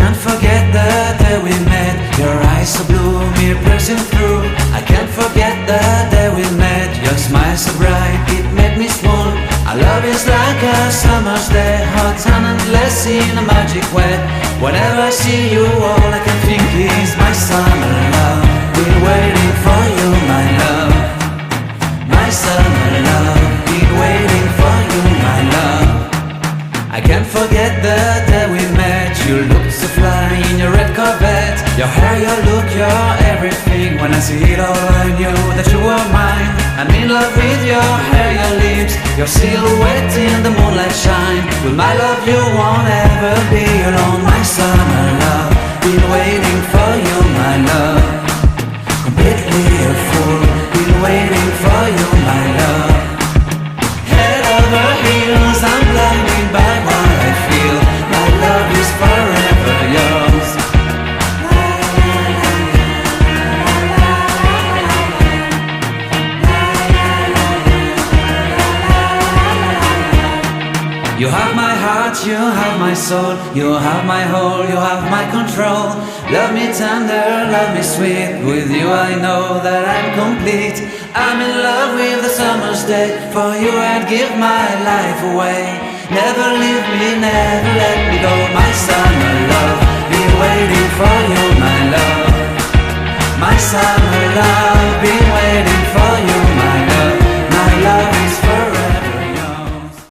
can't forget the day we met. Your eyes so blue, me piercing through. I can't forget the day we met. Your smile so bright, it made me swoon. Our love is like a summer's day, hot and endless in a magic way. Whenever I see you, all I can think is my summer love. Been waiting for you, my love. My summer love. Been waiting for you, my love. I can't forget the day we met. You looked so fly in your red Corvette. Your hair, your look, your everything. When I see it all, I knew that you were mine. I'm in love with your hair, your lips, your silhouette in the moonlight shine. With my love you won't ever be alone. My summer love, been waiting for you, my love. Completely a fool, been waiting for you, my love. Head over heels, I'm blinded by what I feel. My love is forever yours. You have my heart, you have my soul. You have my whole, you have my control. Love me tender, love me sweet. With you I know that I'm complete. I'm in love with the summer's day. For you I'd give my life away. Never leave me, never let me go. My summer love, been waiting for you, my love. My summer love, been waiting